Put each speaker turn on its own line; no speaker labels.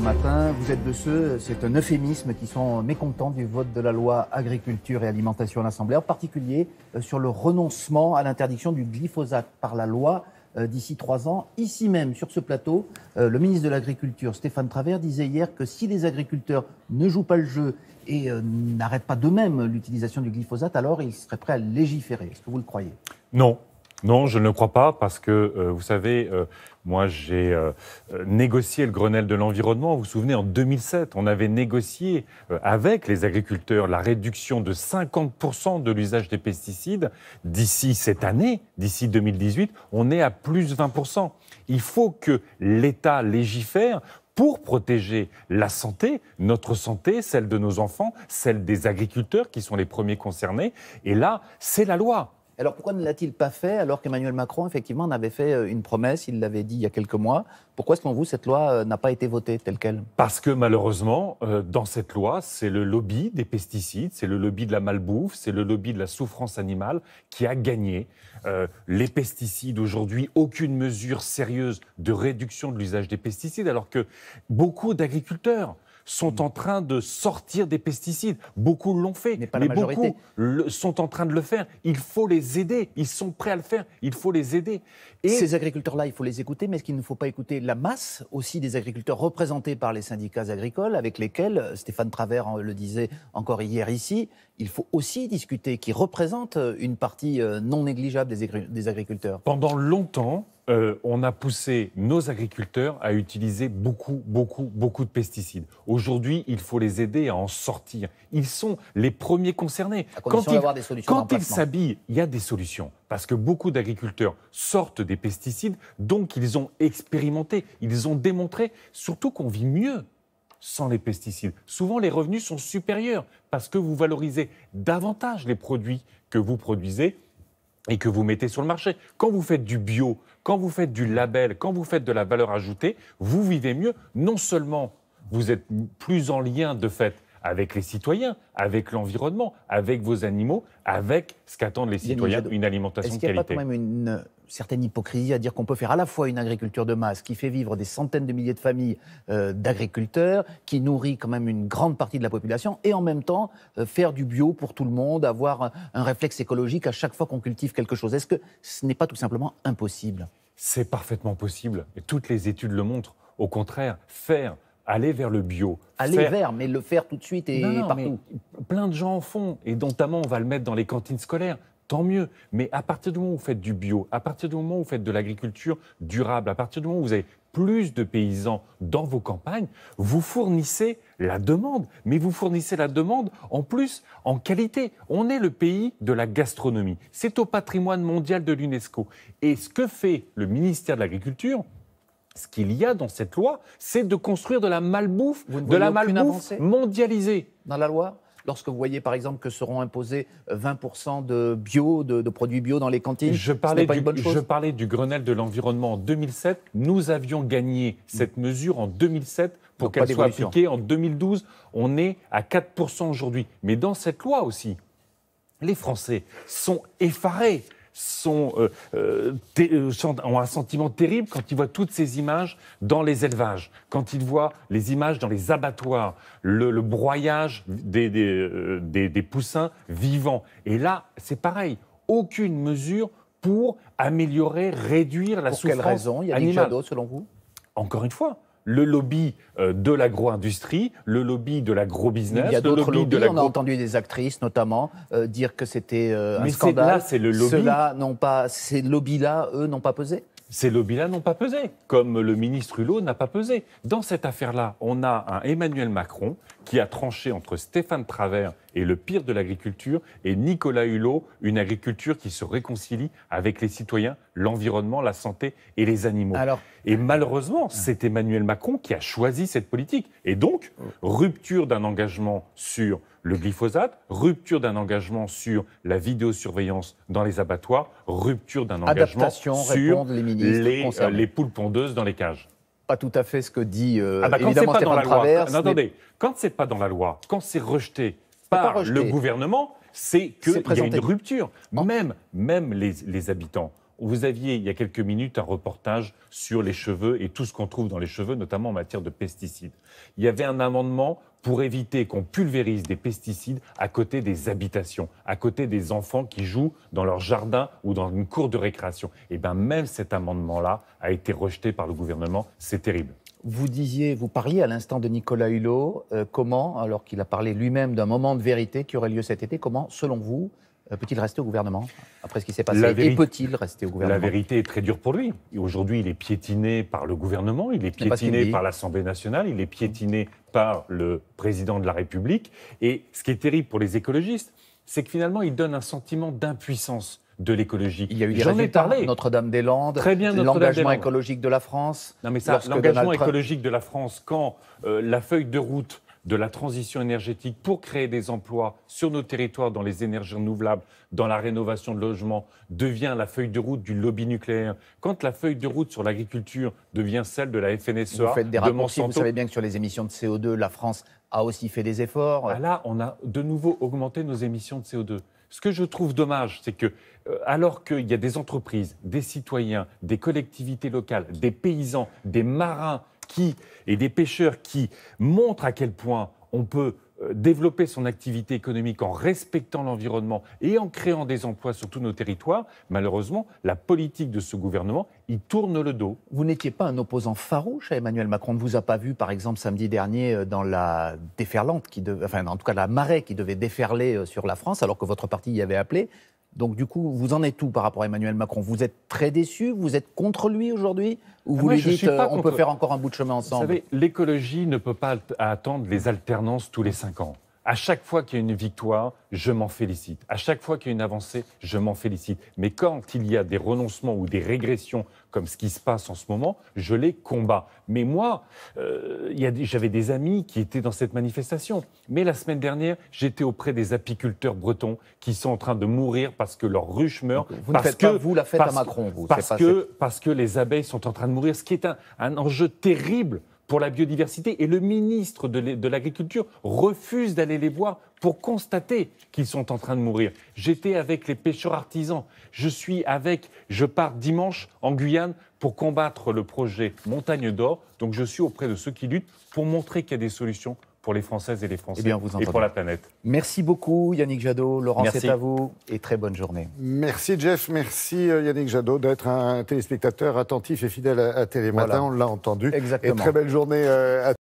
matin. Vous êtes de ceux, c'est un euphémisme, qui sont mécontents du vote de la loi agriculture et alimentation à l'Assemblée, en particulier sur le renoncement à l'interdiction du glyphosate par la loi d'ici 3 ans. Ici même, sur ce plateau, le ministre de l'Agriculture, Stéphane Travert, disait hier que si les agriculteurs ne jouent pas le jeu et n'arrêtent pas d'eux-mêmes l'utilisation du glyphosate, alors ils seraient prêts à légiférer. Est-ce que vous le croyez ?
Non. Non, je ne le crois pas parce que, vous savez, moi j'ai négocié le Grenelle de l'environnement. Vous vous souvenez, en 2007, on avait négocié avec les agriculteurs la réduction de 50% de l'usage des pesticides. D'ici cette année, d'ici 2018, on est à plus 20%. Il faut que l'État légifère pour protéger la santé, notre santé, celle de nos enfants, celle des agriculteurs qui sont les premiers concernés. Et là, c'est la loi.
Alors pourquoi ne l'a-t-il pas fait alors qu'Emmanuel Macron, effectivement, en avait fait une promesse, il l'avait dit il y a quelques mois. Pourquoi, selon vous, cette loi n'a pas été votée telle qu'elle ?
Parce que malheureusement, dans cette loi, c'est le lobby des pesticides, c'est le lobby de la malbouffe, c'est le lobby de la souffrance animale qui a gagné. Les pesticides, aujourd'hui, aucune mesure sérieuse de réduction de l'usage des pesticides, alors que beaucoup d'agriculteurs sont en train de sortir des pesticides. Beaucoup l'ont fait, mais beaucoup sont en train de le faire. Il faut les aider. Ils sont prêts à le faire. Il faut les aider.
Et ces agriculteurs-là, il faut les écouter, mais est-ce qu'il ne faut pas écouter la masse aussi des agriculteurs représentés par les syndicats agricoles, avec lesquels, Stéphane Travert le disait encore hier ici, il faut aussi discuter, qui représentent une partie non négligeable des agriculteurs.
Pendant longtemps, on a poussé nos agriculteurs à utiliser beaucoup de pesticides. Aujourd'hui, il faut les aider à en sortir. Ils sont les premiers concernés.
À condition d'avoir des solutions
quand ils s'habillent, il y a des solutions. Parce que beaucoup d'agriculteurs sortent des pesticides, donc ils ont expérimenté, ils ont démontré, surtout qu'on vit mieux sans les pesticides. Souvent, les revenus sont supérieurs parce que vous valorisez davantage les produits que vous produisez et que vous mettez sur le marché. Quand vous faites du bio, quand vous faites du label, quand vous faites de la valeur ajoutée, vous vivez mieux. Non seulement vous êtes plus en lien de fait avec les citoyens, avec l'environnement, avec vos animaux, avec ce qu'attendent les citoyens, une alimentation de qualité.
Est-ce qu'il n'y a pas quand même une certaine hypocrisie à dire qu'on peut faire à la fois une agriculture de masse qui fait vivre des centaines de milliers de familles d'agriculteurs, qui nourrit quand même une grande partie de la population, et en même temps faire du bio pour tout le monde, avoir un réflexe écologique à chaque fois qu'on cultive quelque chose? Est-ce que ce n'est pas tout simplement impossible?
C'est parfaitement possible. Et toutes les études le montrent. Au contraire, aller vers le bio.
Mais le faire tout de suite et partout.
Mais plein de gens en font, et notamment on va le mettre dans les cantines scolaires. Tant mieux, mais à partir du moment où vous faites du bio, à partir du moment où vous faites de l'agriculture durable, à partir du moment où vous avez plus de paysans dans vos campagnes, vous fournissez la demande. Mais vous fournissez la demande en plus en qualité. On est le pays de la gastronomie. C'est au patrimoine mondial de l'UNESCO. Et ce que fait le ministère de l'Agriculture, ce qu'il y a dans cette loi, c'est de construire de la malbouffe, mondialisée.
Dans la loi ? Lorsque vous voyez, par exemple, que seront imposés 20% de bio, de produits bio dans les cantines,
je parlais du Grenelle de l'environnement en 2007. Nous avions gagné cette mesure en 2007 pour qu'elle soit appliquée en 2012. On est à 4% aujourd'hui. Mais dans cette loi aussi, les Français sont effarés. Ont un sentiment terrible quand ils voient toutes ces images dans les élevages, quand ils voient les images dans les abattoirs, le broyage des poussins vivants. Et là, c'est pareil, aucune mesure pour améliorer, réduire la souffrance animale.
Pour quelle raison ? Il y a des cadeaux, selon vous ?
Encore une fois, le lobby de l'agro-industrie, le lobby de l'agro-business.
Il y a d'autres lobbies, on a entendu des actrices notamment dire que c'était un scandale.
Mais là, c'est le lobby.
Ces lobbies-là, eux, n'ont pas pesé ?
Ces lobbies-là n'ont pas pesé, comme le ministre Hulot n'a pas pesé. Dans cette affaire-là, on a un Emmanuel Macron qui a tranché entre Stéphane Travert et le pire de l'agriculture, et Nicolas Hulot, une agriculture qui se réconcilie avec les citoyens, l'environnement, la santé et les animaux. Et malheureusement, c'est Emmanuel Macron qui a choisi cette politique. Et donc, rupture d'un engagement sur le glyphosate, rupture d'un engagement sur la vidéosurveillance dans les abattoirs, rupture d'un engagement sur les poules pondeuses dans les cages.
Pas tout à fait ce que dit évidemment Stéphane Travers.
Attendez, quand c'est pas dans la loi, quand c'est rejeté par le gouvernement, c'est qu'il y a une rupture. Même les habitants Vous aviez, il y a quelques minutes, un reportage sur les cheveux et tout ce qu'on trouve dans les cheveux, notamment en matière de pesticides. Il y avait un amendement pour éviter qu'on pulvérise des pesticides à côté des habitations, à côté des enfants qui jouent dans leur jardin ou dans une cour de récréation. Et bien même cet amendement-là a été rejeté par le gouvernement. C'est terrible.
Vous parliez à l'instant de Nicolas Hulot. Comment, alors qu'il a parlé lui-même d'un moment de vérité qui aurait lieu cet été, comment, selon vous, peut-il rester au gouvernement après ce qui s'est passé? Et peut-il rester au gouvernement?
La vérité est très dure pour lui. Aujourd'hui, il est piétiné par le gouvernement, il est piétiné par l'Assemblée nationale, il est piétiné par le président de la République. Et ce qui est terrible pour les écologistes, c'est que finalement, il donne un sentiment d'impuissance de l'écologie.
Il y a eu des résultats, Notre-Dame-des-Landes, l'engagement écologique de la France.
Non mais ça, l'engagement écologique de la France, quand la feuille de route de la transition énergétique pour créer des emplois sur nos territoires dans les énergies renouvelables, dans la rénovation de logements, devient la feuille de route du lobby nucléaire, quand la feuille de route sur l'agriculture devient celle de la FNSEA,
vous faites des raccourcis, vous savez bien que sur les émissions de CO2, la France a aussi fait des efforts.
Ah là, on a de nouveau augmenté nos émissions de CO2. Ce que je trouve dommage, c'est que, alors qu'il y a des entreprises, des citoyens, des collectivités locales, des paysans, des marins et des pêcheurs qui montrent à quel point on peut développer son activité économique en respectant l'environnement et en créant des emplois sur tous nos territoires, malheureusement, la politique de ce gouvernement, il tourne le dos.
Vous n'étiez pas un opposant farouche à Emmanuel Macron. On ne vous a pas vu, par exemple, samedi dernier, dans la déferlante, en tout cas la marée qui devait déferler sur la France, alors que votre parti y avait appelé. Donc du coup, vous en êtes où par rapport à Emmanuel Macron? Vous êtes très déçu? Vous êtes contre lui aujourd'hui? Ou vous lui dites on peut faire encore un bout de chemin ensemble?
Vous savez, l'écologie ne peut pas attendre les alternances tous les 5 ans. À chaque fois qu'il y a une victoire, je m'en félicite. À chaque fois qu'il y a une avancée, je m'en félicite. Mais quand il y a des renoncements ou des régressions, comme ce qui se passe en ce moment, je les combats. Mais moi, j'avais des amis qui étaient dans cette manifestation. Mais la semaine dernière, j'étais auprès des apiculteurs bretons qui sont en train de mourir parce que leur ruche meurt.
Vous ne faites pas, vous, la fête à Macron, vous.
Parce que les abeilles sont en train de mourir, ce qui est un enjeu terrible pour la biodiversité. Et le ministre de l'Agriculture refuse d'aller les voir pour constater qu'ils sont en train de mourir. J'étais avec les pêcheurs artisans. Je pars dimanche en Guyane pour combattre le projet Montagne d'Or. Donc je suis auprès de ceux qui luttent pour montrer qu'il y a des solutions pour les Françaises et les Français et pour la planète.
Merci beaucoup Yannick Jadot. Laurent, c'est à vous et très bonne journée.
Merci Jeff, merci Yannick Jadot d'être un téléspectateur attentif et fidèle à Télématin, voilà. On l'a entendu.
Exactement.
Et très belle journée à